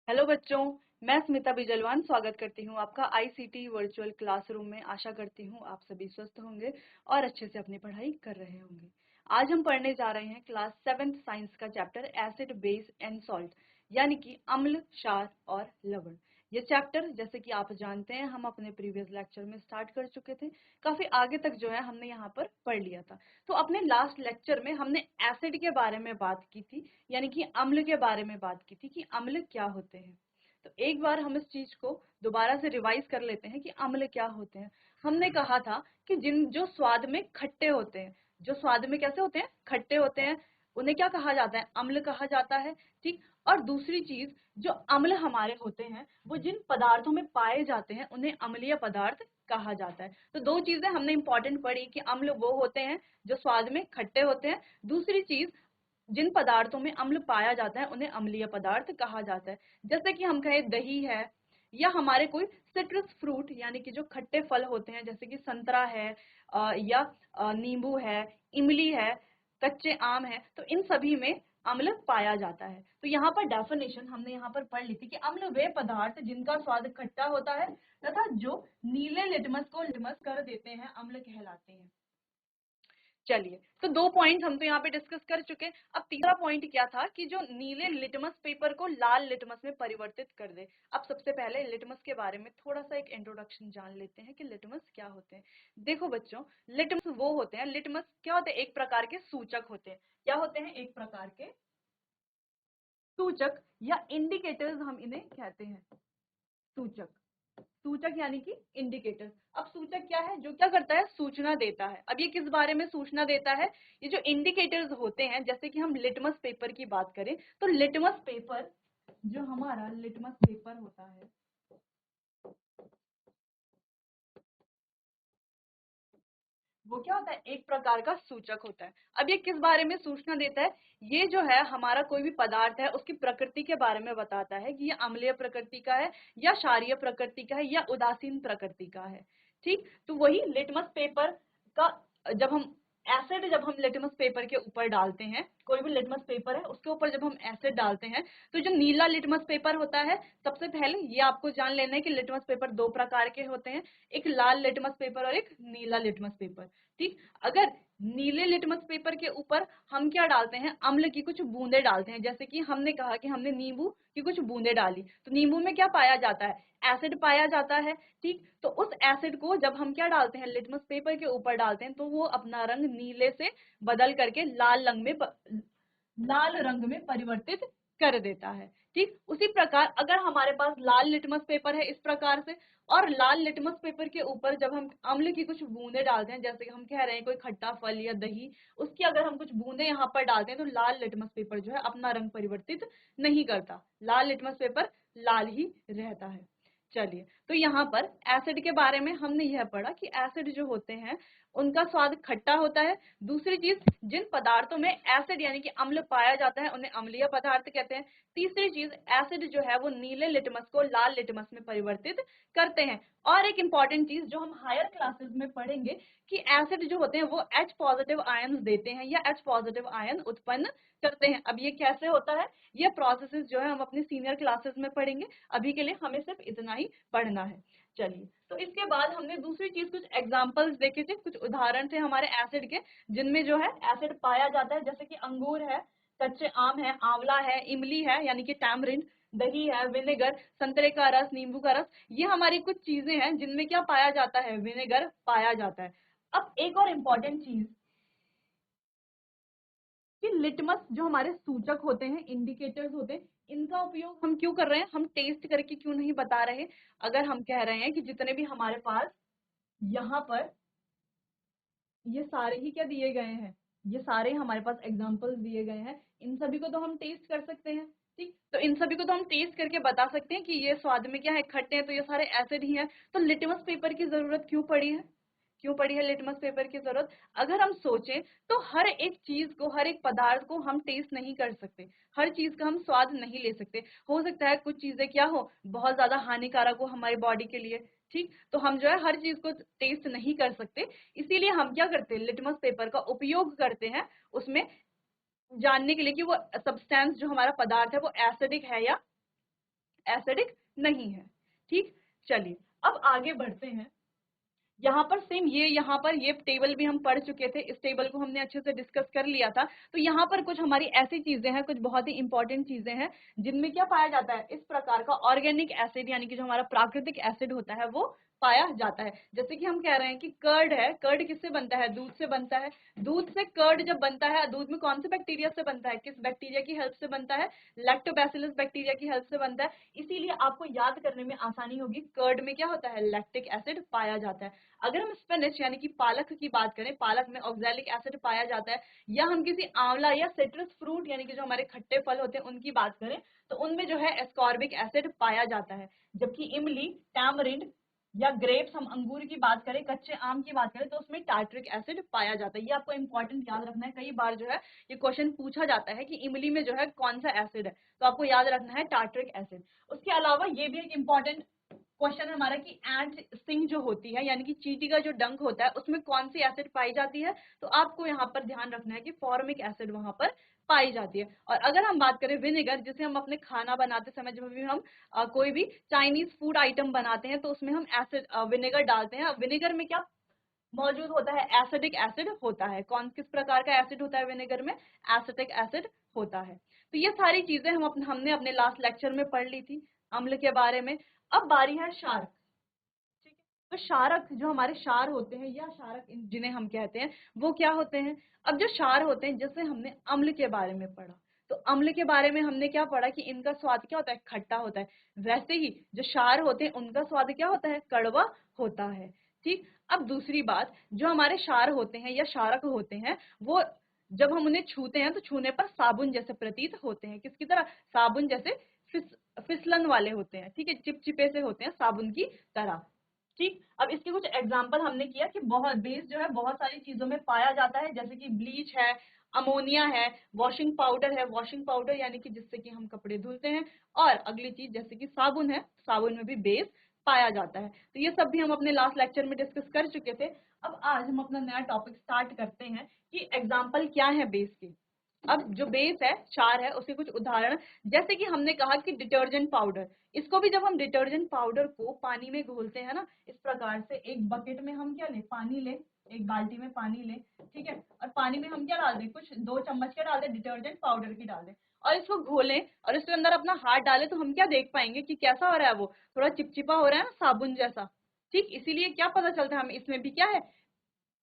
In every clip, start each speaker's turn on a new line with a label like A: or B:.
A: Hello बच्चों, मैं स्मिता बिजलवान स्वागत करती हूँ आपका आईसीटी वर्चुअल क्लासरूम में। आशा करती हूँ आप सभी स्वस्थ होंगे और अच्छे से अपनी पढ़ाई कर रहे होंगे। आज हम पढ़ने जा रहे हैं क्लास 7th साइंस का chapter acid base and salt, यानी कि अम्ल, क्षार और लवण। ये चैप्टर जैसे कि आप जानते हैं हम अपने प्रीवियस लेक्चर में स्टार्ट कर चुके थे। काफी आगे तक जो है हमने यहाँ पर पढ़ लिया था। तो अपने लास्ट लेक्चर में हमने एसिड के बारे में बात की थी, यानी कि अम्ल के बारे में बात की थी कि अम्ल क्या होते हैं। तो एक बार हम इस चीज को दोबारा से रिवाइज कर लेते हैं कि अम्ल क्या होते हैं। हमने कहा था कि जो स्वाद में खट्टे होते हैं, जो स्वाद में कैसे होते हैं, खट्टे होते हैं, उन्हें क्या कहा जाता है, अम्ल कहा जाता है। ठीक। और दूसरी चीज, जो अम्ल हमारे होते हैं वो जिन पदार्थों में पाए जाते हैं उन्हें अम्लीय पदार्थ कहा जाता है। तो दो चीजें हमने इंपॉर्टेंट पढ़ी कि अम्ल वो होते हैं जो स्वाद में खट्टे होते हैं, दूसरी चीज जिन पदार्थों में अम्ल पाया जाता है उन्हें अम्लीय पदार्थ कहा जाता है। जैसे कि हम कहें दही है, या हमारे कोई सिट्रस फ्रूट यानी कि जो खट्टे फल होते हैं, जैसे कि संतरा है या नींबू है, इमली है, कच्चे आम है, तो इन सभी में अम्ल पाया जाता है। तो यहाँ पर डेफिनेशन हमने यहाँ पर पढ़ ली थी कि अम्ल वे पदार्थ जिनका स्वाद खट्टा होता है तथा जो नीले लिटमस को लिटमस कर देते हैं अम्ल कहलाते हैं। चलिए, तो दो पॉइंट हम तो यहाँ पे डिस्कस कर चुके हैं। अब तीसरा पॉइंट क्या था कि जो नीले लिटमस पेपर को लाल लिटमस में परिवर्तित कर दे। अब सबसे पहले लिटमस के बारे में थोड़ा सा एक इंट्रोडक्शन जान लेते हैं कि लिटमस क्या होते हैं। देखो बच्चों, लिटमस वो होते हैं, लिटमस क्या होते हैं, एक प्रकार के सूचक होते हैं। क्या होते हैं, एक प्रकार के सूचक या इंडिकेटर्स हम इन्हें कहते हैं। सूचक, सूचक यानी कि इंडिकेटर। अब सूचक क्या है, जो क्या करता है, सूचना देता है। अब ये किस बारे में सूचना देता है, ये जो इंडिकेटर्स होते हैं, जैसे कि हम लिटमस पेपर की बात करें तो लिटमस पेपर, जो हमारा लिटमस पेपर होता है, वो क्या होता है, एक प्रकार का सूचक होता है। अब ये किस बारे में सूचना देता है, ये जो है हमारा कोई भी पदार्थ है उसकी प्रकृति के बारे में बताता है कि ये अम्लीय प्रकृति का है या क्षारीय प्रकृति का है या उदासीन प्रकृति का है। ठीक। तो वही लिटमस पेपर का, जब हम लिटमस पेपर के ऊपर डालते हैं, कोई भी लिटमस पेपर है उसके ऊपर जब हम एसिड डालते हैं, तो जो नीला लिटमस पेपर होता है, सबसे पहले ये आपको जान लेना है कि लिटमस पेपर दो प्रकार के होते हैं, एक लाल लिटमस पेपर और एक नीला लिटमस पेपर। ठीक। अगर नीले लिटमस पेपर के ऊपर हम क्या डालते हैं, अम्ल की कुछ बूंदे डालते हैं, जैसे कि हमने कहा कि हमने नींबू की कुछ बूंदे डाली, तो नींबू में क्या पाया जाता है, एसिड पाया जाता है। ठीक। तो उस एसिड को जब हम क्या डालते हैं, लिटमस पेपर के ऊपर डालते हैं, तो वो अपना रंग नीले से बदल करके लाल रंग में परिवर्तित कर देता है। ठीक। उसी प्रकार अगर हमारे पास लाल लिटमस पेपर है इस प्रकार से, और लाल लिटमस पेपर के ऊपर जब हम अम्ल की कुछ बूंदे डालते हैं, जैसे कि हम कह रहे हैं कोई खट्टा फल या दही, उसकी अगर हम कुछ बूंदे यहाँ पर डालते हैं, तो लाल लिटमस पेपर जो है अपना रंग परिवर्तित नहीं करता, लाल लिटमस पेपर लाल ही रहता है। चलिए, तो यहाँ पर एसिड के बारे में हमने यह पढ़ा कि एसिड जो होते हैं उनका स्वाद खट्टा होता है। दूसरी चीज, जिन पदार्थों में एसिड यानी कि अम्ल पाया जाता है उन्हें अम्लीय पदार्थ कहते हैं। तीसरी चीज, एसिड जो है वो नीले लिटमस को लाल लिटमस में परिवर्तित करते हैं। और एक इंपॉर्टेंट चीज जो हम हायर क्लासेस में पढ़ेंगे कि एसिड जो होते हैं वो H पॉजिटिव आयन देते हैं या H पॉजिटिव आयन उत्पन्न करते हैं। अब ये कैसे होता है, ये प्रोसेसेस जो है हम अपनी सीनियर क्लासेस में पढ़ेंगे, अभी के लिए हमें सिर्फ इतना ही पढ़ना है। चलिए, तो इसके बाद हमने दूसरी चीज कुछ एग्जांपल्स देखे थे, कुछ उदाहरण थे हमारे एसिड के जिनमें जो है एसिड पाया जाता है, जैसे कि अंगूर है, कच्चे आम है, आंवला है, इमली है यानी कि टैमरिंड, दही है, विनेगर, संतरे का रस, नींबू का रस, ये हमारी कुछ चीजें हैं जिनमें क्या पाया जाता है, विनेगर पाया जाता है। अब एक और इम्पॉर्टेंट चीज कि लिटमस जो हमारे सूचक होते हैं, इंडिकेटर्स होते हैं, इनका उपयोग हम क्यों कर रहे हैं, हम टेस्ट करके क्यों नहीं बता रहे। अगर हम कह रहे हैं कि जितने भी हमारे पास यहाँ पर ये सारे ही क्या दिए गए हैं, ये सारे हमारे पास एग्जांपल्स दिए गए हैं, इन सभी को तो हम टेस्ट कर सकते हैं। ठीक। तो इन सभी को तो हम टेस्ट करके बता सकते हैं कि ये स्वाद में क्या है, खट्टे हैं, तो ये सारे एसिड ही हैं। तो लिटमस पेपर की जरूरत क्यों पड़ी है, क्यों पड़ी है लिटमस पेपर की जरूरत। अगर हम सोचें तो हर एक चीज को, हर एक पदार्थ को हम टेस्ट नहीं कर सकते, हर चीज का हम स्वाद नहीं ले सकते। हो सकता है कुछ चीजें क्या हो, बहुत ज्यादा हानिकारक हो हमारी बॉडी के लिए। ठीक। तो हम जो है हर चीज को टेस्ट नहीं कर सकते, इसीलिए हम क्या करते हैं, लिटमस पेपर का उपयोग करते हैं उसमें जानने के लिए कि वो सब्सटेंस जो हमारा पदार्थ है वो एसिडिक है या एसिडिक नहीं है। ठीक, चलिए अब आगे बढ़ते हैं। यहाँ पर सेम यहाँ पर ये टेबल भी हम पढ़ चुके थे, इस टेबल को हमने अच्छे से डिस्कस कर लिया था। तो यहाँ पर कुछ हमारी ऐसी चीजें हैं, कुछ बहुत ही इंपॉर्टेंट चीजें हैं जिनमें क्या पाया जाता है, इस प्रकार का ऑर्गेनिक एसिड यानी कि जो हमारा प्राकृतिक एसिड होता है वो पाया जाता है। जैसे कि हम कह रहे हैं कि कर्ड है, कर्ड किससे बनता है, दूध से बनता है। दूध से कर्ड जब बनता है, दूध में कौन से बैक्टीरिया से बनता है, किस बैक्टीरिया की हेल्प से बनता है, लैक्टोबैसिलस बैक्टीरिया की हेल्प से बनता है। इसीलिए आपको याद करने में आसानी होगी, कर्ड में क्या होता है, लैक्टिक एसिड पाया जाता है। अगर हम स्पिनच यानी कि पालक की बात करें, पालक में ऑक्सैलिक एसिड पाया जाता है। या हम किसी आंवला या सिट्रस फ्रूट यानी कि जो हमारे खट्टे फल होते हैं उनकी बात करें तो उनमें जो है एस्कॉर्बिक एसिड पाया जाता है। जबकि इमली, टैमरिंड या ग्रेप्स, हम अंगूर की बात करें, कच्चे आम की बात करें तो उसमें टार्ट्रिक एसिड पाया जाता है। ये आपको इंपॉर्टेंट याद रखना है, कई बार जो है ये क्वेश्चन पूछा जाता है कि इमली में जो है कौन सा एसिड है, तो आपको याद रखना है टार्ट्रिक एसिड। उसके अलावा ये भी एक इंपॉर्टेंट क्वेश्चन हमारा कि एंट स्टिंग जो होती है यानी कि चींटी का जो डंक होता है उसमें कौन सी एसिड पाई जाती है, तो आपको यहाँ पर ध्यान रखना है कि फॉर्मिक एसिड वहां पर पाई जाती है। और अगर हम बात करें विनेगर, जिसे हम अपने खाना बनाते समय जब भी हम कोई भी चाइनीज फूड आइटम बनाते हैं तो उसमें हम एसिड विनेगर डालते हैं। विनेगर में क्या मौजूद होता है, एसिडिक एसिड होता है। कौन किस प्रकार का एसिड होता है विनेगर में, एसिटिक एसिड होता है। तो ये सारी चीजें हमने अपने लास्ट लेक्चर में पढ़ ली थी अम्ल के बारे में। अब बारी है क्षारक। ठीक है, तो क्षारक जो हमारे क्षार होते हैं या क्षारक जिन्हें हम कहते हैं वो क्या होते हैं। अब जो क्षार होते हैं, जैसे हमने अम्ल के बारे में पढ़ा, तो अम्ल के बारे में हमने क्या पढ़ा कि इनका स्वाद क्या होता है, खट्टा होता है। वैसे ही जो क्षार होते हैं उनका स्वाद क्या होता है, कड़वा होता है। ठीक, अब दूसरी बात, जो हमारे क्षार होते हैं या क्षारक होते हैं वो जब हम उन्हें छूते हैं तो छूने पर साबुन जैसे प्रतीत होते हैं। किसकी तरह, साबुन जैसे फिसलन वाले होते हैं। ठीक है, चिपचिपे से होते हैं साबुन की तरह। ठीक, अब इसके कुछ एग्जाम्पल हमने किया कि बहुत बेस जो है बहुत सारी चीजों में पाया जाता है, जैसे कि ब्लीच है, अमोनिया है, वॉशिंग पाउडर है, वॉशिंग पाउडर यानी कि जिससे कि हम कपड़े धुलते हैं। और अगली चीज जैसे कि साबुन है, साबुन में भी बेस पाया जाता है। तो ये सब भी हम अपने लास्ट लेक्चर में डिस्कस कर चुके थे। अब आज हम अपना नया टॉपिक स्टार्ट करते हैं कि एग्जाम्पल क्या है बेस के। अब जो बेस है, क्षार है, उसके कुछ उदाहरण, जैसे कि हमने कहा कि डिटर्जेंट पाउडर, इसको भी जब हम डिटर्जेंट पाउडर को पानी में घोलते हैं ना, इस प्रकार से एक बकेट में हम क्या ले, पानी ले, एक बाल्टी में पानी ले, ठीक है, और पानी में हम क्या डाल दें, कुछ 2 चम्मच क्या डाल दें, डिटर्जेंट पाउडर की डाल दें, और इसको घोलें और इसके अंदर अपना हाथ डालें, तो हम क्या देख पाएंगे कि कैसा हो रहा है, वो थोड़ा चिपचिपा हो रहा है ना, साबुन जैसा। ठीक, इसीलिए क्या पता चलता है हमें, इसमें भी क्या है,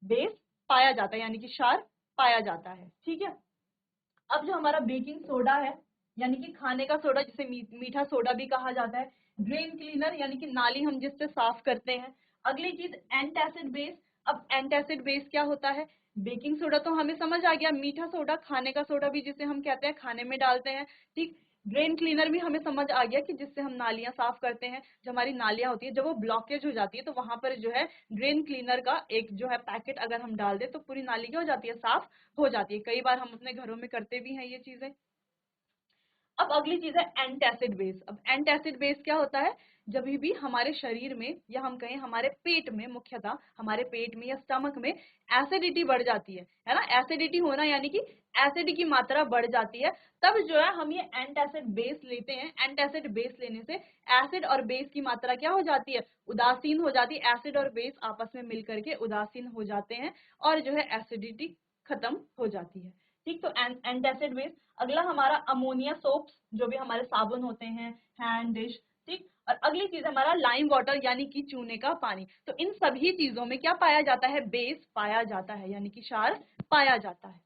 A: बेस पाया जाता है यानी कि क्षार पाया जाता है। ठीक है, अब जो हमारा बेकिंग सोडा है यानी कि खाने का सोडा, जिसे मीठा सोडा भी कहा जाता है, ड्रेन क्लीनर यानी कि नाली हम जिससे साफ करते हैं। अगली चीज एंटासिड बेस। अब एंटासिड बेस क्या होता है, बेकिंग सोडा तो हमें समझ आ गया, मीठा सोडा, खाने का सोडा भी जिसे हम कहते हैं खाने में डालते हैं। ठीक, ड्रेन क्लीनर भी हमें समझ आ गया कि जिससे हम नालियां साफ करते हैं। जो हमारी नालियां होती है जब वो ब्लॉकेज हो जाती है तो वहां पर जो है ड्रेन क्लीनर का एक जो है पैकेट अगर हम डाल दें तो पूरी नाली क्या हो जाती है, साफ हो जाती है। कई बार हम अपने घरों में करते भी हैं ये चीजें। अब अगली चीज है एंटासिड बेस। अब एंटासिड बेस क्या होता है, जब भी हमारे शरीर में या हम कहें हमारे पेट में, मुख्यतः हमारे पेट में या स्टमक में एसिडिटी बढ़ जाती है ना, एसिडिटी होना यानी कि एसिड की मात्रा बढ़ जाती है, तब जो है हम ये एंटासिड बेस लेते हैं। एंटासिड बेस लेने से एसिड और बेस की मात्रा क्या हो जाती है, उदासीन हो जाती है। एसिड और बेस आपस में मिलकर के उदासीन हो जाते हैं और जो है एसिडिटी खत्म हो जाती है। ठीक, तो एंटासिड बेस। अगला हमारा अमोनिया सोप्स, जो भी हमारे साबुन होते हैं, हैंड डिश। ठीक, और अगली चीज हमारा लाइम वाटर यानी कि चूने का पानी। तो इन सभी चीजों में क्या पाया जाता है, बेस पाया जाता है यानी कि क्षार पाया जाता है।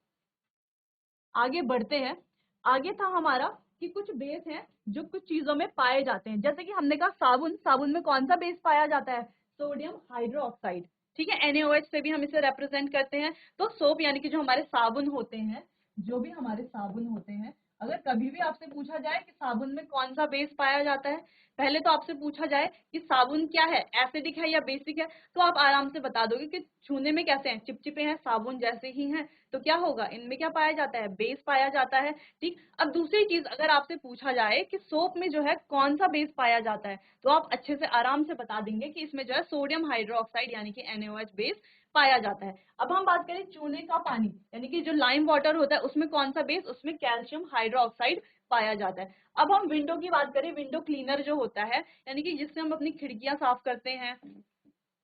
A: आगे बढ़ते हैं। आगे था हमारा कि कुछ बेस हैं जो कुछ चीजों में पाए जाते हैं, जैसे कि हमने कहा साबुन, साबुन में कौन सा बेस पाया जाता है, सोडियम हाइड्रोक्साइड। ठीक है, NaOH से भी हम इसे रिप्रेजेंट करते हैं। तो सोप यानी कि जो हमारे साबुन होते हैं, जो भी हमारे साबुन होते हैं, अगर कभी भी आपसे पूछा जाए कि साबुन में कौन सा बेस पाया जाता है, पहले तो आपसे पूछा जाए कि साबुन क्या है, एसिडिक है या बेसिक है, तो आप आराम से बता दोगे कि छूने में कैसे हैं, चिपचिपे हैं, साबुन जैसे ही हैं। तो क्या होगा, इनमें क्या पाया जाता है, बेस पाया जाता है। ठीक, अब दूसरी चीज अगर आपसे पूछा जाए कि सोप में जो है कौन सा बेस पाया जाता है, तो आप अच्छे से आराम से बता देंगे कि इसमें जो है सोडियम हाइड्रोक्साइड यानी कि NaOH बेस पाया जाता है। अब हम बात करें चूने का पानी यानी कि जो लाइम वाटर होता है उसमें कौन सा बेस, उसमें कैल्शियम हाइड्रोक्साइड पाया जाता है। अब हम विंडो की बात करें, विंडो क्लीनर जो होता है यानी कि जिससे हम अपनी खिड़कियां साफ करते हैं,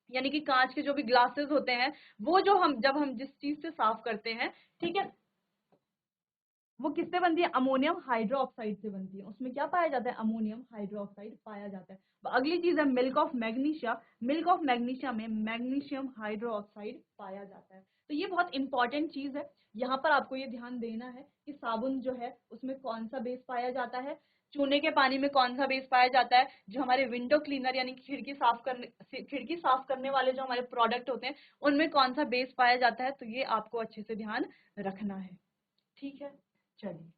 A: यानी कि कांच के जो भी ग्लासेस होते हैं वो जो हम जब हम जिस चीज से साफ करते हैं, ठीक है, वो किससे बनती है, अमोनियम हाइड्रोक्साइड से बनती है। उसमें क्या पाया जाता है, अमोनियम हाइड्रोक्साइड पाया जाता है। अगली चीज है milk of magnesia, milk of magnesia में मैग्नीशियम हाइड्रोक्साइड पाया जाता है। तो ये बहुत इंपॉर्टेंट चीज है, यहाँ पर आपको ये ध्यान देना है कि साबुन जो है उसमें कौन सा बेस पाया जाता है, चूने के पानी में कौन सा बेस पाया जाता है, जो हमारे विंडो क्लीनर यानी कि खिड़की साफ करने वाले जो हमारे प्रोडक्ट होते हैं उनमें कौन सा बेस पाया जाता है। तो ये आपको अच्छे से ध्यान रखना है, ठीक है। चलिए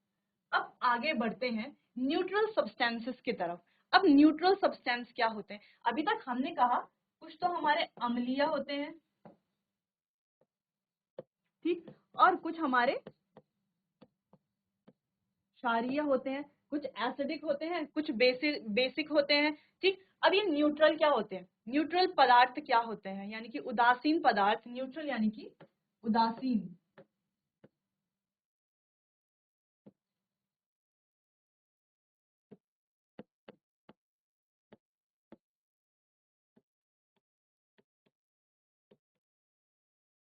A: अब आगे बढ़ते हैं न्यूट्रल सब्सटेंसेस की तरफ। अब न्यूट्रल सब्सटेंस क्या होते हैं, अभी तक हमने कहा कुछ तो हमारे अम्लीय होते हैं, ठीक, और कुछ हमारे क्षारीय होते हैं, कुछ एसिडिक होते हैं, कुछ बेसिक होते हैं, ठीक। अब ये न्यूट्रल क्या होते हैं, न्यूट्रल पदार्थ क्या होते हैं, यानी कि उदासीन पदार्थ, न्यूट्रल यानी कि उदासीन।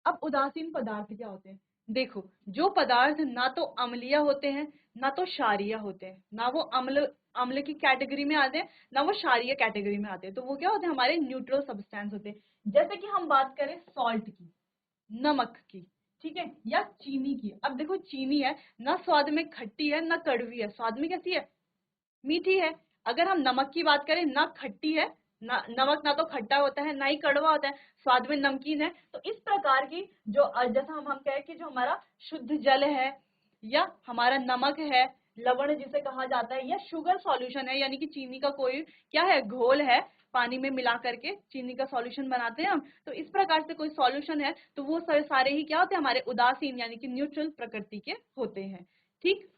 A: अब उदासीन पदार्थ क्या होते हैं, देखो जो पदार्थ ना तो अम्लीय होते हैं ना तो क्षारीय होते हैं, ना वो अम्ल अम्ल की कैटेगरी में आते हैं ना वो क्षारीय कैटेगरी में आते हैं, तो वो क्या होते हैं, हमारे न्यूट्रल सब्सटेंस होते हैं। जैसे कि हम बात करें सॉल्ट की, नमक की, ठीक है, या चीनी की। अब देखो चीनी है ना स्वाद में खट्टी है ना कड़वी है, स्वाद में कैसी है, मीठी है। अगर हम नमक की बात करें, ना खट्टी है, ना नमक ना तो खट्टा होता है ना ही कड़वा होता है, स्वाद में नमकीन है। तो इस प्रकार की जो जैसा हम कहें कि जो हमारा शुद्ध जल है या हमारा नमक है, लवण जिसे कहा जाता है, या शुगर सॉल्यूशन है यानी कि चीनी का कोई क्या है, घोल है, पानी में मिला करके चीनी का सॉल्यूशन बनाते हैं हम। तो इस प्रकार से कोई सॉल्यूशन है तो वो सारे ही क्या होते हैं, हमारे उदासीन यानी कि न्यूट्रल प्रकृति के होते हैं, ठीक।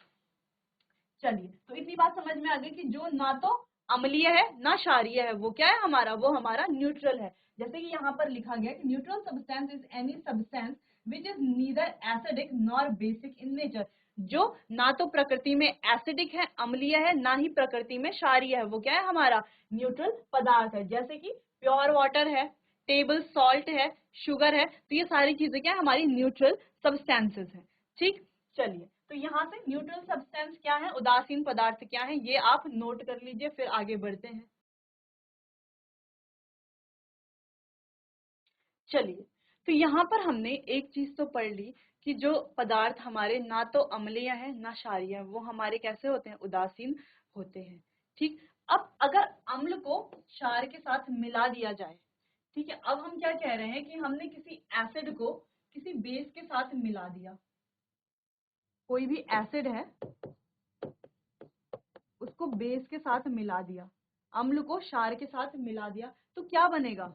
A: चलिए तो इतनी बात समझ में आ गई कि जो ना तो अम्लीय है ना क्षारीय है वो क्या है हमारा, वो हमारा न्यूट्रल है। जैसे कि यहाँ पर लिखा गया कि neutral substance is any substance which is neither acidic nor basic in nature, जो ना तो प्रकृति में एसिडिक है, अम्लीय है, ना ही प्रकृति में क्षारीय है, वो क्या है हमारा न्यूट्रल पदार्थ है। जैसे कि प्योर वाटर है, टेबल सॉल्ट है, शुगर है, तो ये सारी चीजें क्या है, हमारी न्यूट्रल सब्सटेंसेस है, ठीक। चलिए तो यहाँ से न्यूट्रल सब्सटेंस क्या है, उदासीन पदार्थ क्या है, ये आप नोट कर लीजिए, फिर आगे बढ़ते हैं। चलिए तो यहाँ पर हमने एक चीज तो पढ़ ली कि जो पदार्थ हमारे ना तो अम्लीय है ना क्षारीय है वो हमारे कैसे होते हैं, उदासीन होते हैं, ठीक। अब अगर अम्ल को क्षार के साथ मिला दिया जाए, ठीक है, अब हम क्या कह रहे हैं कि हमने किसी एसिड को किसी बेस के साथ मिला दिया, कोई भी एसिड है उसको बेस के साथ मिला दिया, अम्ल को क्षार के साथ मिला दिया, तो क्या बनेगा,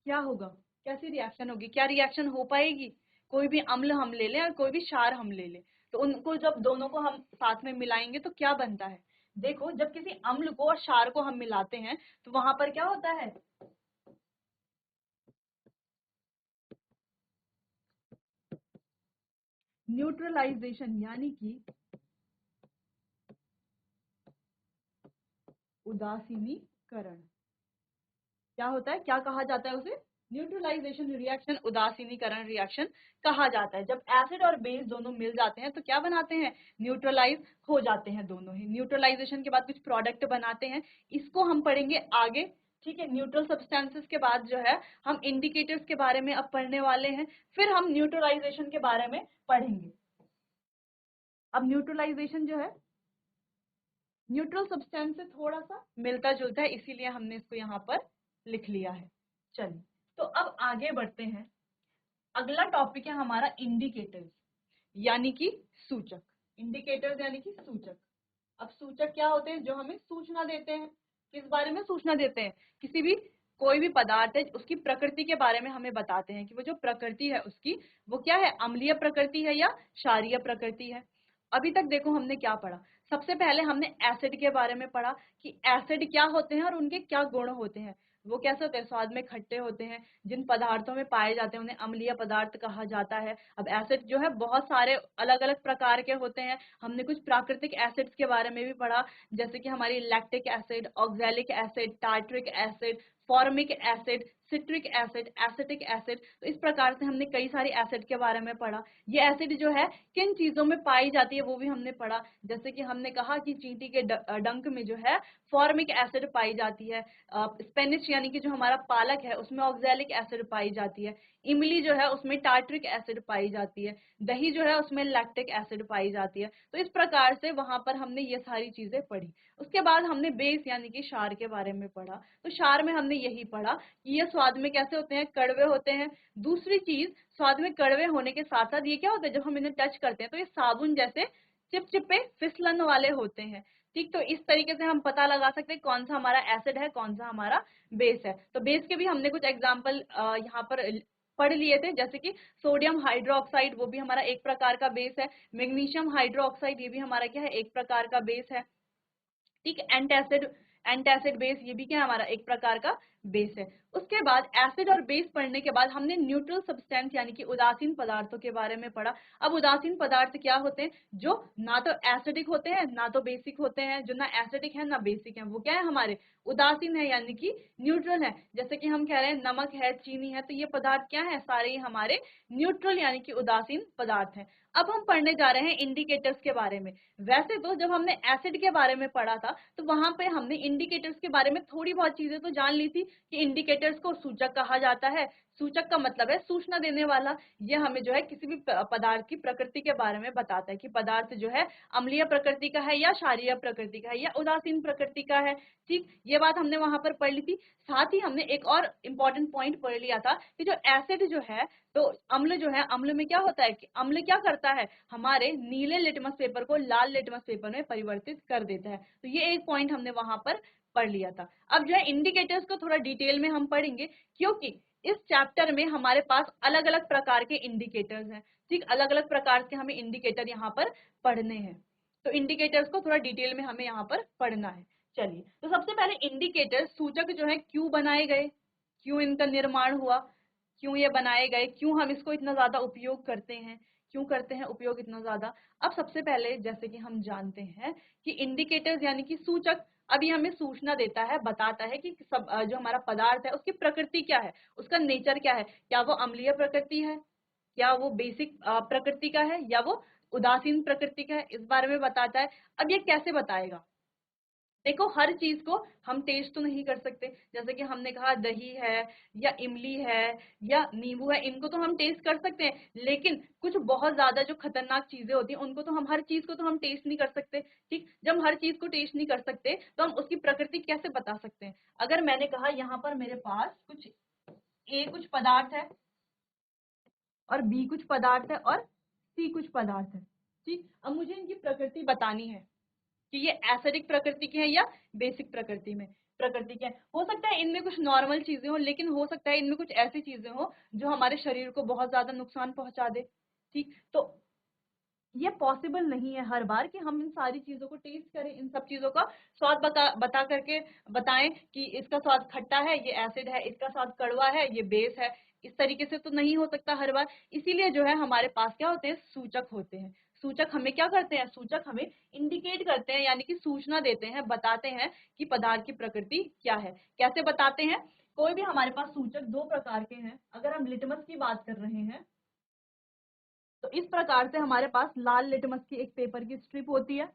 A: क्या होगा, कैसी रिएक्शन होगी, क्या रिएक्शन हो पाएगी। कोई भी अम्ल हम ले लें और कोई भी क्षार हम ले लें, तो उनको जब दोनों को हम साथ में मिलाएंगे तो क्या बनता है, देखो जब किसी अम्ल को और क्षार को हम मिलाते हैं तो वहां पर क्या होता है, न्यूट्रलाइजेशन यानी कि उदासीनीकरण। क्या होता है, क्या कहा जाता है उसे, न्यूट्रलाइजेशन रिएक्शन, उदासीनीकरण रिएक्शन कहा जाता है। जब एसिड और बेस दोनों मिल जाते हैं तो क्या बनाते हैं, न्यूट्रलाइज हो जाते हैं दोनों ही। न्यूट्रलाइजेशन के बाद कुछ प्रोडक्ट बनाते हैं, इसको हम पढ़ेंगे आगे, ठीक है। न्यूट्रल सब्सटेंसेस के बाद जो है हम इंडिकेटर्स के बारे में अब पढ़ने वाले हैं, फिर हम न्यूट्रलाइजेशन के बारे में पढ़ेंगे। अब न्यूट्रलाइजेशन जो है न्यूट्रल सब्सटेंस से थोड़ा सा मिलता जुलता है, इसीलिए हमने इसको यहाँ पर लिख लिया है। चलिए तो अब आगे बढ़ते हैं, अगला टॉपिक है हमारा इंडिकेटर्स यानी कि सूचक। इंडिकेटर्स यानी कि सूचक। अब सूचक क्या होते हैं, जो हमें सूचना देते हैं, किस बारे में सूचना देते हैं, किसी भी कोई भी पदार्थ है उसकी प्रकृति के बारे में हमें बताते हैं कि वो जो प्रकृति है उसकी वो क्या है, अम्लीय प्रकृति है या क्षारीय प्रकृति है। अभी तक देखो हमने क्या पढ़ा, सबसे पहले हमने एसिड के बारे में पढ़ा कि एसिड क्या होते हैं और उनके क्या गुण होते हैं। वो कैसे होते हैं, स्वाद में खट्टे होते हैं। जिन पदार्थों में पाए जाते हैं उन्हें अम्लीय पदार्थ कहा जाता है। अब एसिड जो है बहुत सारे अलग अलग प्रकार के होते हैं। हमने कुछ प्राकृतिक एसिड्स के बारे में भी पढ़ा, जैसे कि हमारी lactic acid, oxalic acid, tartaric acid, formic acid, citric acid, acetic acid. तो इस प्रकार से हमने कई सारी एसिड के बारे में पढ़ा। ये एसिड जो है किन चीजों में पाई जाती है वो भी हमने पढ़ा। जैसे कि हमने कहा कि चींटी के डंक में जो है फॉर्मिक एसिड पाई जाती है। स्पेनिश यानी कि जो हमारा पालक है उसमें ऑक्सैलिक एसिड पाई जाती है। इमली जो है उसमें टार्ट्रिक एसिड पाई जाती है। दही जो है उसमें लैक्टिक एसिड पाई जाती है। तो इस प्रकार से वहां पर हमने ये सारी चीजें पढ़ी। उसके बाद हमने बेस यानी कि क्षार के बारे में पढ़ा। तो क्षार में हमने यही पढ़ा कि ये स्वाद में कैसे होते हैं, कड़वे होते हैं। दूसरी चीज, स्वाद में कड़वे होने के साथ साथ ये क्या होता है, जब हम इन्हें टच करते हैं तो ये साबुन जैसे चिपचिपे फिसलन वाले होते हैं। ठीक, तो इस तरीके से हम पता लगा सकते हैं कौन सा हमारा एसिड है, कौन सा हमारा बेस है। तो बेस के भी हमने कुछ एग्जाम्पल यहाँ पर पढ़ लिए थे, जैसे कि सोडियम हाइड्रोक्साइड, वो भी हमारा एक प्रकार का बेस है। मैग्नीशियम हाइड्रोक्साइड, ये भी हमारा क्या है, एक प्रकार का बेस है। ठीक, एंटासिड, एंटासिड बेस, ये भी क्या है, हमारा एक प्रकार का बेस है। उसके बाद एसिड और बेस पढ़ने के बाद हमने न्यूट्रल सब्सटेंस यानी कि उदासीन पदार्थों के बारे में पढ़ा। अब उदासीन पदार्थ क्या होते हैं, जो ना तो एसिडिक होते हैं ना तो बेसिक होते हैं। जो ना एसिडिक है ना बेसिक है, वो क्या है, हमारे उदासीन है यानी कि न्यूट्रल है। जैसे कि हम कह रहे हैं नमक है, चीनी है, तो ये पदार्थ क्या है, सारे ही हमारे न्यूट्रल यानी कि उदासीन पदार्थ हैं। अब हम पढ़ने जा रहे हैं इंडिकेटर्स के बारे में। वैसे तो जब हमने एसिड के बारे में पढ़ा था तो वहां पे हमने इंडिकेटर्स के बारे में थोड़ी बहुत चीजें तो जान ली थी कि इंडिकेटर्स को सूचक कहा जाता है। सूचक का मतलब है सूचना देने वाला। यह हमें जो है किसी भी पदार्थ की प्रकृति के बारे में बताता है कि पदार्थ जो है अम्लीय प्रकृति का है या क्षारीय प्रकृति का है या उदासीन प्रकृति का है। ठीक, ये बात हमने वहां पर पढ़ ली थी। साथ ही हमने एक और इम्पोर्टेंट पॉइंट पढ़ लिया था कि जो एसिड जो है, तो अम्ल जो है, अम्ल में क्या होता है कि अम्ल क्या करता है, हमारे नीले लिटमस पेपर को लाल लिटमस पेपर में परिवर्तित कर देता है। तो ये एक पॉइंट हमने वहां पर पढ़ लिया था। अब जो है इंडिकेटर्स को थोड़ा डिटेल में हम पढ़ेंगे, क्योंकि इस चैप्टर में हमारे पास अलग अलग प्रकार के इंडिकेटर्स हैं। ठीक, अलग अलग प्रकार के हमें इंडिकेटर यहाँ पर पढ़ने हैं। तो इंडिकेटर्स को थोड़ा डिटेल में हमें यहाँ पर पढ़ना है। चलिए, तो सबसे पहले इंडिकेटर, सूचक जो है क्यों बनाए गए, क्यों इनका निर्माण हुआ, क्यों ये बनाए गए, क्यों हम इसको इतना ज्यादा उपयोग करते हैं, क्यों करते हैं उपयोग इतना ज्यादा। अब सबसे पहले जैसे कि हम जानते हैं कि इंडिकेटर्स यानी कि सूचक अभी हमें सूचना देता है, बताता है कि सब जो हमारा पदार्थ है उसकी प्रकृति क्या है, उसका नेचर क्या है, क्या वो अम्लीय प्रकृति है, क्या वो बेसिक प्रकृति का है, या वो उदासीन प्रकृति का है, इस बारे में बताता है। अब ये कैसे बताएगा, देखो हर चीज को हम टेस्ट तो नहीं कर सकते। जैसे कि हमने कहा दही है या इमली है या नींबू है, इनको तो हम टेस्ट कर सकते हैं, लेकिन कुछ बहुत ज्यादा जो खतरनाक चीजें होती हैं उनको तो हम, हर चीज को तो हम टेस्ट नहीं कर सकते। ठीक, जब हम हर चीज को टेस्ट नहीं कर सकते तो हम उसकी प्रकृति कैसे बता सकते हैं। अगर मैंने कहा यहाँ पर मेरे पास कुछ ए कुछ पदार्थ है और बी कुछ पदार्थ है और सी कुछ पदार्थ है। ठीक, अब मुझे इनकी प्रकृति बतानी है कि ये एसिडिक प्रकृति के हैं या बेसिक प्रकृति के हैं। हो सकता है इनमें कुछ नॉर्मल चीजें हो, लेकिन हो सकता है इनमें कुछ ऐसी चीजें हो जो हमारे शरीर को बहुत ज्यादा नुकसान पहुंचा दे। ठीक, तो ये पॉसिबल नहीं है हर बार कि हम इन सारी चीजों को टेस्ट करें, इन सब चीजों का स्वाद बता करके बताएं कि इसका स्वाद खट्टा है, ये एसिड है, इसका स्वाद कड़वा है, ये बेस है। इस तरीके से तो नहीं हो सकता हर बार। इसीलिए जो है हमारे पास क्या होते हैं, सूचक होते हैं। सूचक हमें क्या करते हैं, सूचक हमें इंडिकेट करते हैं यानी कि सूचना देते हैं, बताते हैं कि पदार्थ की प्रकृति क्या है। कैसे बताते हैं, कोई भी हमारे पास सूचक दो प्रकार के हैं। अगर हम लिटमस की बात कर रहे हैं तो इस प्रकार से हमारे पास लाल लिटमस की एक पेपर की स्ट्रिप होती है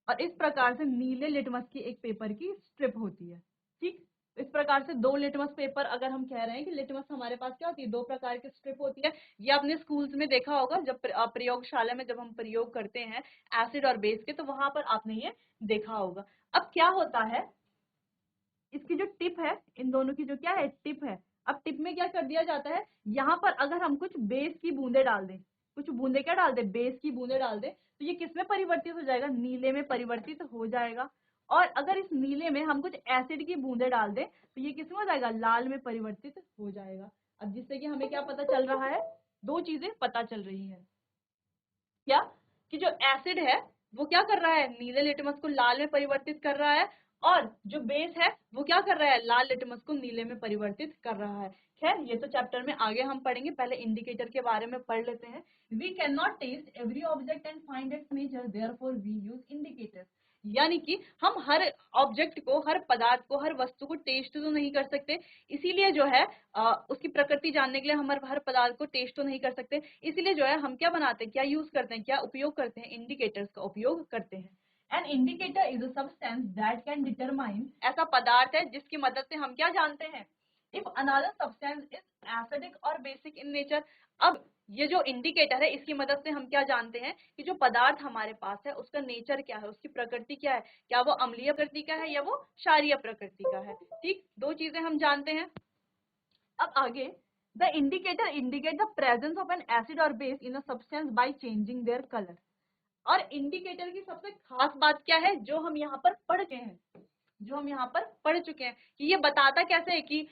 A: और इस प्रकार से नीले लिटमस की एक पेपर की स्ट्रिप होती है। ठीक, इस प्रकार से दो लिटमस पेपर, अगर हम कह रहे हैं कि लिटमस हमारे पास क्या होती है, दो प्रकार की स्ट्रिप होती है। ये आपने स्कूल्स में देखा होगा, जब प्रयोगशाला में जब हम प्रयोग करते हैं एसिड और बेस के, तो वहां पर आपने ये देखा होगा। अब क्या होता है, इसकी जो टिप है, इन दोनों की जो क्या है, टिप है। अब टिप में क्या कर दिया जाता है, यहाँ पर अगर हम कुछ बेस की बूंदे डाल दें, कुछ बूंदे क्या डाल दें, बेस की बूंदे डाल दें, तो ये किस में परिवर्तित हो जाएगा, नीले में परिवर्तित हो जाएगा। और अगर इस नीले में हम कुछ एसिड की बूंदे डाल दें तो ये किस में हो जाएगा, लाल में परिवर्तित हो जाएगा। अब जिससे कि हमें क्या पता चल रहा है, दो चीजें पता चल रही है। क्या, कि जो एसिड है वो क्या कर रहा है, नीले लिटमस को लाल में परिवर्तित कर रहा है, और जो बेस है वो क्या कर रहा है, लाल लिटमस को नीले में परिवर्तित कर रहा है। खैर ये तो चैप्टर में आगे हम पढ़ेंगे, पहले इंडिकेटर के बारे में पढ़ लेते हैं। We can not test every object and find its nature, therefore we use indicators. यानी कि हम हर ऑब्जेक्ट को, हर पदार्थ को, हर वस्तु को टेस्ट तो नहीं कर सकते, इसीलिए जो है उसकी प्रकृति जानने के लिए हम हर पदार्थ को टेस्ट तो नहीं कर सकते, इसीलिए जो है हम क्या बनाते हैं, क्या यूज करते हैं, क्या उपयोग करते हैं, इंडिकेटर्स का उपयोग करते हैं। An indicator is a substance that can determine, ऐसा पदार्थ है जिसकी मदद से हम क्या जानते हैं, if another substance is acidic और बेसिक इन नेचर। अब ये जो इंडिकेटर है इसकी मदद से हम क्या जानते हैं कि जो पदार्थ हमारे पास है उसका नेचर क्या है, उसकी प्रकृति क्या है, क्या वो अम्लीय प्रकृति का है या वो क्षारीय प्रकृति का है। ठीक, दो चीजें हम जानते हैं। अब आगे, the indicator indicate the presence of an acid और base in a substance by changing their colour. और इंडिकेटर की सबसे खास बात क्या है, जो हम यहाँ पर पढ़ चुके हैं, जो हम यहाँ पर पढ़ चुके हैं कि ये बताता कैसे है कि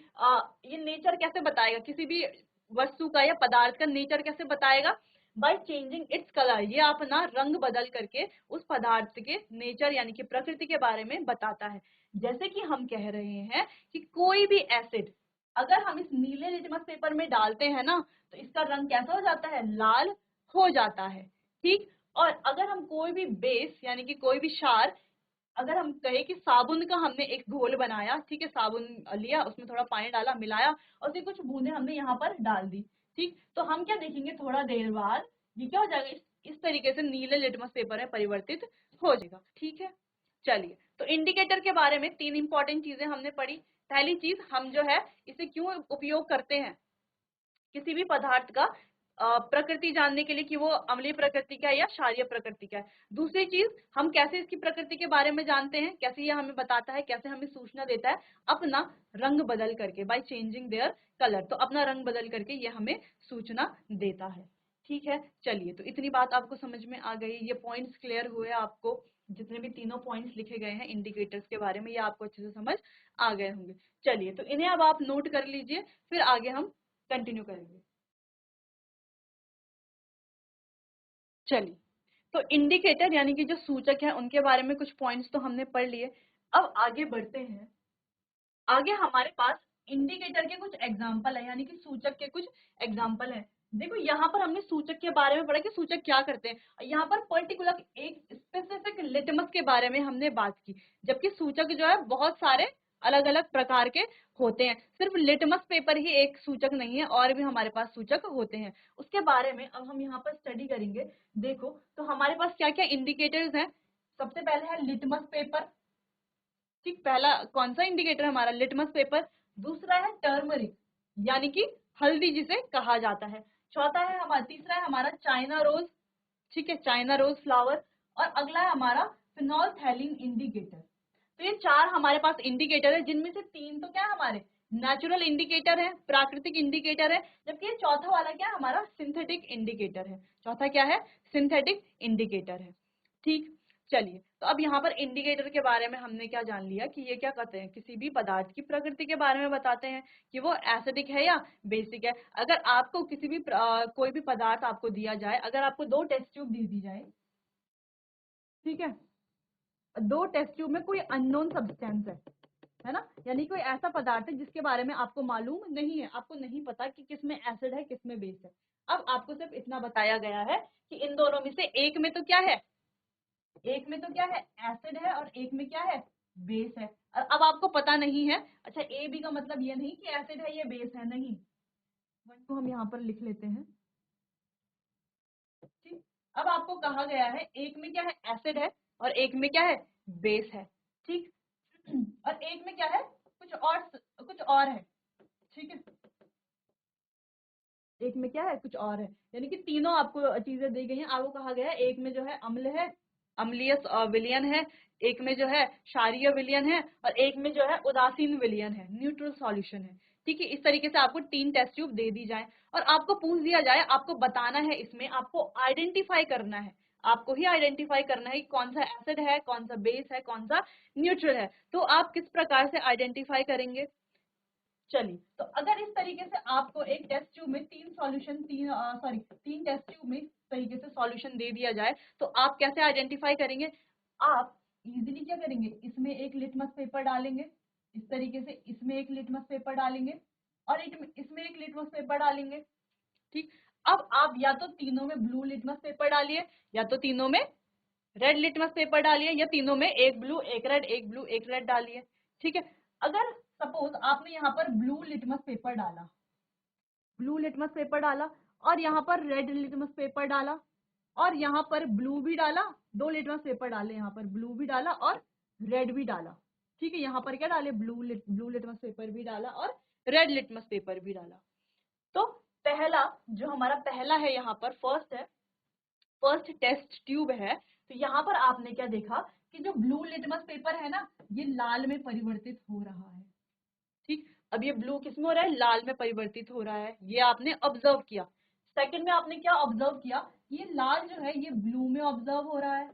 A: ये नेचर कैसे बताएगा, किसी भी वस्तु का या पदार्थ का नेचर कैसे बताएगा, बाय चेंजिंग इट्स कलर, ये अपना रंग बदल करके उस पदार्थ के नेचर यानी कि प्रकृति के बारे में बताता है। जैसे कि हम कह रहे हैं कि कोई भी एसिड अगर हम इस नीले लिटमस पेपर में डालते हैं ना तो इसका रंग कैसा हो जाता है, लाल हो जाता है। ठीक, और अगर हम कोई भी बेस यानी कि कोई भी क्षार, अगर हम कहे कि साबुन का हमने एक घोल बनाया, ठीक है, साबुन लिया, उसमें थोड़ा पानी डाला, मिलाया और फिर कुछ बूंदे हमने यहाँ पर डाल दी, ठीक, तो हम क्या देखेंगे, थोड़ा देर बाद ये क्या हो जाएगा, इस तरीके से नीले लिटमस पेपर में परिवर्तित हो जाएगा। ठीक है, चलिए, तो इंडिकेटर के बारे में तीन इंपॉर्टेंट चीजें हमने पढ़ी। पहली चीज, हम जो है इसे क्यों उपयोग करते हैं, किसी भी पदार्थ का प्रकृति जानने के लिए कि वो अम्लीय प्रकृति का है या क्षारीय प्रकृति का है। दूसरी चीज, हम कैसे इसकी प्रकृति के बारे में जानते हैं, कैसे ये हमें बताता है, कैसे हमें सूचना देता है, अपना रंग बदल करके, बाय चेंजिंग देयर कलर, तो अपना रंग बदल करके ये हमें सूचना देता है। ठीक है, चलिए, तो इतनी बात आपको समझ में आ गई, ये पॉइंट्स क्लियर हुए आपको, जितने भी तीनों पॉइंट्स लिखे गए हैं इंडिकेटर्स के बारे में ये आपको अच्छे से समझ आ गए होंगे। चलिए, तो इन्हें अब आप नोट कर लीजिए, फिर आगे हम कंटिन्यू करेंगे। चलिए, तो इंडिकेटर यानी कि जो सूचक है उनके बारे में कुछ पॉइंट्स तो हमने पढ़ लिए। अब आगे बढ़ते हैं। आगे हमारे पास इंडिकेटर के कुछ एग्जाम्पल है, यानी कि सूचक के कुछ एग्जाम्पल है। देखो यहाँ पर हमने सूचक के बारे में पढ़ा कि सूचक क्या करते हैं, यहाँ पर पर्टिकुलर एक स्पेसिफिक लिटमस के बारे में हमने बात की, जबकि सूचक जो है बहुत सारे अलग अलग प्रकार के होते हैं, सिर्फ लिटमस पेपर ही एक सूचक नहीं है, और भी हमारे पास सूचक होते हैं, उसके बारे में अब हम यहाँ पर स्टडी करेंगे। देखो, तो हमारे पास क्या क्या इंडिकेटर्स हैं। सबसे पहले है लिटमस पेपर। ठीक, पहला कौन सा इंडिकेटर हमारा, लिटमस पेपर। दूसरा है टर्मरिक यानी कि हल्दी जिसे कहा जाता है। चौथा है हमारा, तीसरा है हमारा चाइना रोज, ठीक है, चाइना रोज फ्लावर। और अगला है हमारा फिनोल्फथैलीन इंडिकेटर। तो ये चार हमारे पास इंडिकेटर है, जिनमें से तीन तो क्या है हमारे नेचुरल इंडिकेटर है, प्राकृतिक इंडिकेटर है, जबकि ये चौथा वाला क्या है हमारा सिंथेटिक इंडिकेटर है। चौथा क्या है, सिंथेटिक इंडिकेटर है। ठीक, चलिए, तो अब यहाँ पर इंडिकेटर के बारे में हमने क्या जान लिया कि ये क्या करते हैं, किसी भी पदार्थ की प्रकृति के बारे में बताते हैं कि वो एसिडिक है या बेसिक है। अगर आपको किसी भी कोई भी पदार्थ आपको दिया जाए, अगर आपको दो टेस्ट ट्यूब दे दी जाए, ठीक है, दो टेस्ट ट्यूब में कोई अननोन सब्सटेंस है ना, यानी कोई ऐसा पदार्थ है जिसके बारे में आपको मालूम नहीं है, आपको नहीं पता कि किसमें एसिड है किसमें बेस है। अब आपको सिर्फ इतना बताया गया है कि इन दोनों में से एक में तो क्या है, एक में तो क्या है एसिड है और एक में क्या है बेस है। और अब आपको पता नहीं है, अच्छा, ए बी का मतलब ये नहीं कि एसिड है ये बेस है, नहीं, वन को हम यहाँ पर लिख लेते हैं। ठीक, अब आपको कहा गया है एक में क्या है एसिड है और एक में क्या है बेस है। ठीक, और एक में क्या है कुछ और है। ठीक है, एक में क्या है कुछ और है, यानी कि तीनों आपको चीजें दी गई हैं। आपको कहा गया है एक में जो है अम्ल है, अम्लीय विलयन है, एक में जो है क्षारीय विलयन है, और एक में जो है उदासीन विलयन है, न्यूट्रल सॉल्यूशन है। ठीक है, इस तरीके से आपको तीन टेस्ट ट्यूब दे दी जाए और आपको पूछ दिया जाए, आपको बताना है, इसमें आपको आइडेंटिफाई करना है, आपको ही आइडेंटिफाई करना है कि कौन सा एसिड है, कौन सा बेस है, कौन सा न्यूट्रल है। तो आप किस प्रकार से आइडेंटिफाई करेंगे। चलिए, तो अगर इस तरीके से आपको एक टेस्ट ट्यूब में तीन टेस्ट ट्यूब में इस तरीके से सॉल्यूशन दे दिया जाए तो आप कैसे आइडेंटिफाई करेंगे। आप इजीली क्या करेंगे, इसमें एक लिटमस पेपर डालेंगे, इस तरीके से इसमें एक लिटमस पेपर डालेंगे और इसमें एक लिटमस पेपर डालेंगे। ठीक, अब आप या तो तीनों में ब्लू लिटमस पेपर डालिए या तो तीनों में रेड लिटमस पेपर डालिए या तीनों में एक ब्लू एक रेड एक ब्लू एक रेड डालिए। ठीक है, अगर सपोज आपने यहाँ पर ब्लू लिटमस पेपर डाला, ब्लू लिटमस पेपर डाला और यहाँ पर रेड लिटमस पेपर डाला और यहाँ पर ब्लू भी डाला, दो लिटमस पेपर डाले, यहाँ पर ब्लू भी डाला और रेड भी डाला। ठीक है, यहाँ पर क्या डाले, ब्लू लिटमस पेपर भी डाला और रेड लिटमस पेपर भी डाला। तो पहला जो हमारा पहला है यहाँ पर फर्स्ट टेस्ट ट्यूब है, तो यहाँ पर आपने क्या देखा कि जो ब्लू लिटमस पेपर है ना, ये लाल में परिवर्तित हो रहा है। ठीक, अब ये ब्लू किसमें हो रहा है, लाल में परिवर्तित हो रहा है, ये आपने ऑब्जर्व किया। सेकंड में आपने क्या ऑब्जर्व किया, ये लाल जो है ये ब्लू में ऑब्जर्व हो रहा है,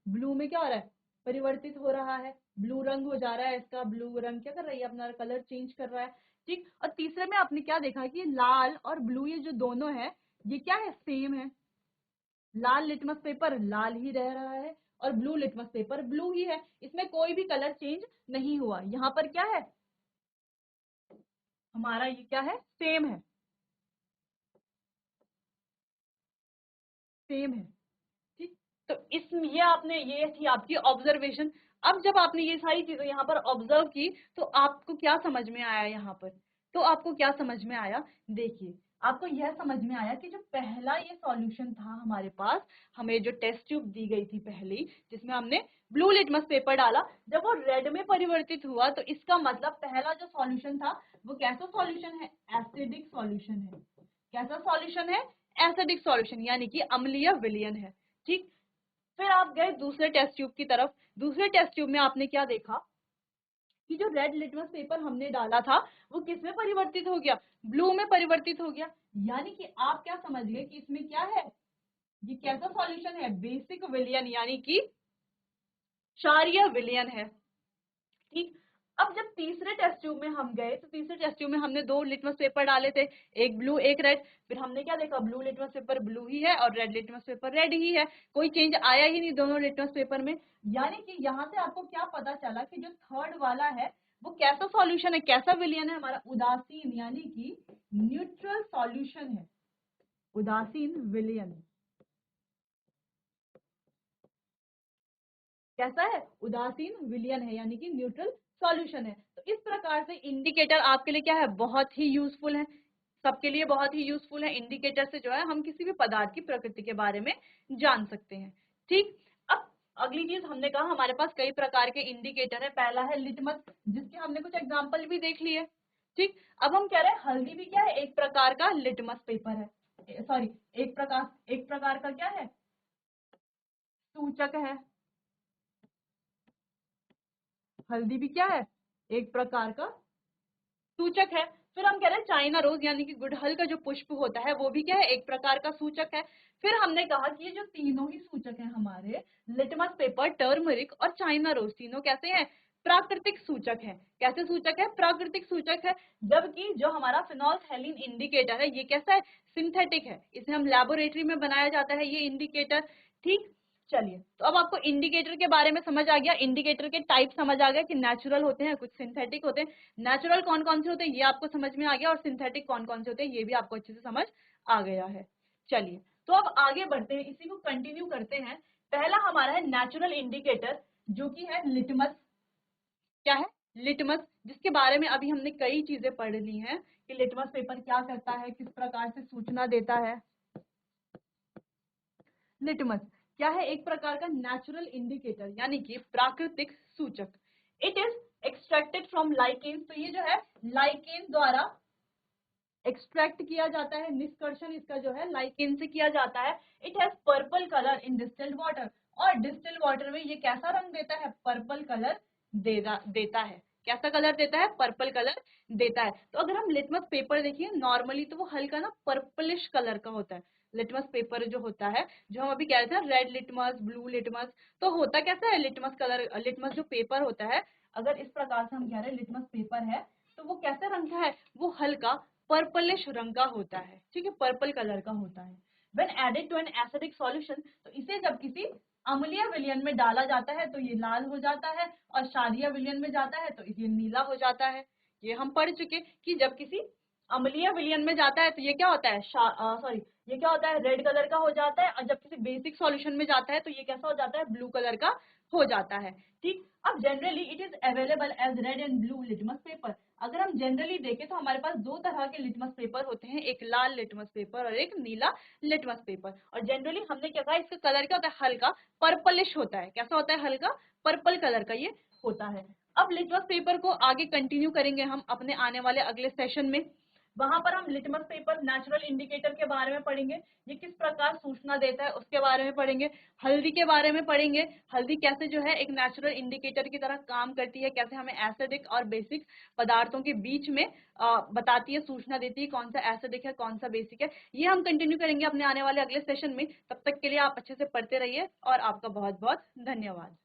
A: ब्लू में क्या हो रहा है, परिवर्तित हो रहा है, ब्लू रंग हो जा रहा है, इसका ब्लू रंग क्या कर रही है, अपना कलर चेंज कर रहा है। ठीक, और तीसरे में आपने क्या देखा कि लाल और ब्लू ये जो दोनों है ये क्या है, सेम है। लाल लिटमस पेपर लाल ही रह रहा है और ब्लू लिटमस पेपर ब्लू ही है, इसमें कोई भी कलर चेंज नहीं हुआ। यहाँ पर क्या है हमारा, ये क्या है, सेम है, सेम है। ठीक, तो इसमें ये थी आपकी ऑब्जर्वेशन। अब जब आपने ये सारी चीजें यहाँ पर ऑब्जर्व की तो आपको क्या समझ में आया यहाँ पर, तो आपको क्या समझ में आया, देखिए आपको यह समझ में आया कि जो पहला ये सॉल्यूशन था हमारे पास, हमें जो टेस्ट ट्यूब दी गई थी पहली, जिसमें हमने ब्लू लिटमस पेपर डाला, जब वो रेड में परिवर्तित हुआ तो इसका मतलब पहला जो सॉल्यूशन था वो कैसा सॉल्यूशन है, एसिडिक सॉल्यूशन है। कैसा सॉल्यूशन है, एसिडिक सॉल्यूशन, यानी कि अम्लीय विलयन है। ठीक, फिर आप गए दूसरे टेस्ट ट्यूब की तरफ। दूसरे टेस्ट ट्यूब में आपने क्या देखा कि जो रेड लिटमस पेपर हमने डाला था वो किस में परिवर्तित हो गया, ब्लू में परिवर्तित हो गया। यानी कि आप क्या समझ गए कि इसमें क्या है, ये कैसा सॉल्यूशन है, बेसिक विलयन, यानी कि क्षारीय विलयन है। ठीक, अब जब तीसरे टेस्ट ट्यूब में हम गए तो तीसरे टेस्ट ट्यूब में हमने दो लिटमस पेपर डाले थे, एक ब्लू एक रेड। फिर हमने क्या देखा, ब्लू लिटमस पेपर ब्लू ही है और रेड लिटमस पेपर रेड ही है, कोई चेंज आया ही नहीं दोनों लिटमस पेपर में। यानी कि यहाँ से आपको क्या पता चला कि जो थर्ड वाला है वो कैसा सॉल्यूशन है, कैसा विलयन है हमारा, उदासीन, यानी कि न्यूट्रल सॉल्यूशन है, उदासीन विलयन। कैसा है, उदासीन विलयन है, यानी कि न्यूट्रल सॉल्यूशन है। तो इस प्रकार से इंडिकेटर आपके लिए क्या है, बहुत ही यूजफुल है, सबके लिए बहुत ही यूजफुल है। इंडिकेटर से जो है हम किसी भी पदार्थ की प्रकृति के बारे में जान सकते हैं। ठीक, अब अगली चीज हमने कहा हमारे पास कई प्रकार के इंडिकेटर है। पहला है लिटमस, जिसके हमने कुछ एग्जाम्पल भी देख लिए। ठीक, अब हम कह रहे हैं हल्दी भी क्या है, एक प्रकार का लिटमस पेपर है, सॉरी एक प्रकार का क्या है, सूचक है। हल्दी भी क्या है, एक प्रकार का सूचक है। फिर हम कह रहे हैं चाइना रोज, यानी कि गुड़हल का जो पुष्प होता है वो भी क्या है, एक प्रकार का सूचक है। फिर हमने कहा कि ये जो तीनों ही सूचक हैं हमारे, लिटमस पेपर, टर्मरिक और चाइना रोज, तीनों कैसे हैं, प्राकृतिक सूचक है। कैसे सूचक है, प्राकृतिक सूचक है। जबकि जो हमारा फिनोल्फथैलीन इंडिकेटर है ये कैसा है, सिंथेटिक है, इसे हम लेबोरेटरी में बनाया जाता है ये इंडिकेटर। ठीक, चलिए, तो अब आपको इंडिकेटर के बारे में समझ आ गया, इंडिकेटर के टाइप समझ आ गया कि नेचुरल होते हैं, कुछ सिंथेटिक होते हैं। नेचुरल कौन कौन से होते हैं ये आपको समझ में आ गया और सिंथेटिक कौन कौन से होते हैं ये भी आपको अच्छे से समझ आ गया है। चलिए, तो अब आगे बढ़ते हैं, इसी को कंटिन्यू करते हैं। पहला हमारा है नेचुरल इंडिकेटर, जो कि है लिटमस। क्या है, लिटमस, जिसके बारे में अभी हमने कई चीजें पढ़ ली हैं कि लिटमस पेपर क्या करता है, किस प्रकार से सूचना देता है। लिटमस क्या है, एक प्रकार का नेचुरल इंडिकेटर, यानी कि प्राकृतिक सूचक। It is extracted from lichen, तो ये जो है लाइकेन द्वारा एक्सट्रैक्ट किया जाता है, निष्कर्षण इसका जो है लाइकेन से किया जाता है। It has purple colour in distilled water, और डिस्टिल्ड वाटर में ये कैसा रंग देता है, पर्पल कलर देता है। कैसा कलर देता है, पर्पल कलर देता है। तो अगर हम लिटमस पेपर देखिए नॉर्मली तो वो हल्का ना पर्पलिश कलर का होता है। लिटमस पेपर जो होता है, जो हम अभी कह रहे थे रेड लिटमस, ब्लू लिटमस, तो होता कैसा है लिटमस कलर, लिटमस जो पेपर होता है, अगर इस प्रकार से हम कह रहे हैं लिटमस पेपर है तो वो कैसे रंग का है, वो हल्का पर्पलिश रंग का होता है। ठीक है, पर्पल कलर का होता है। When added to an acidic solution, तो इसे जब किसी अम्लीय विलयन में डाला जाता है तो ये लाल हो जाता है, और क्षारीय विलयन में जाता है तो ये नीला हो जाता है। ये हम पढ़ चुके कि जब किसी अम्लीय विलयन में जाता है तो ये क्या होता है, सॉरी, ये क्या होता है, रेड कलर का हो जाता है, और जब किसी बेसिक सॉल्यूशन में जाता है तो ये कैसा हो जाता है, ब्लू कलर का हो जाता है। ठीक, अब generally it is available as red and blue litmus paper. अगर हम जनरली देखें तो हमारे पास दो तरह के लिटमस पेपर होते हैं, एक लाल लिटमस पेपर और एक नीला लिटमस पेपर। और जनरली हमने क्या कहा, इसका कलर क्या होता है, हल्का पर्पलिश होता है। कैसा होता है, हल्का पर्पल कलर का ये होता है। अब लिटमस पेपर को आगे कंटिन्यू करेंगे हम अपने आने वाले अगले सेशन में। वहां पर हम लिटमस पेपर नेचुरल इंडिकेटर के बारे में पढ़ेंगे, ये किस प्रकार सूचना देता है उसके बारे में पढ़ेंगे। हल्दी के बारे में पढ़ेंगे, हल्दी कैसे जो है एक नेचुरल इंडिकेटर की तरह काम करती है, कैसे हमें एसिडिक और बेसिक पदार्थों के बीच में बताती है, सूचना देती है कौन सा एसिडिक है कौन सा बेसिक है। ये हम कंटिन्यू करेंगे अपने आने वाले अगले सेशन में। तब तक के लिए आप अच्छे से पढ़ते रहिए और आपका बहुत बहुत धन्यवाद।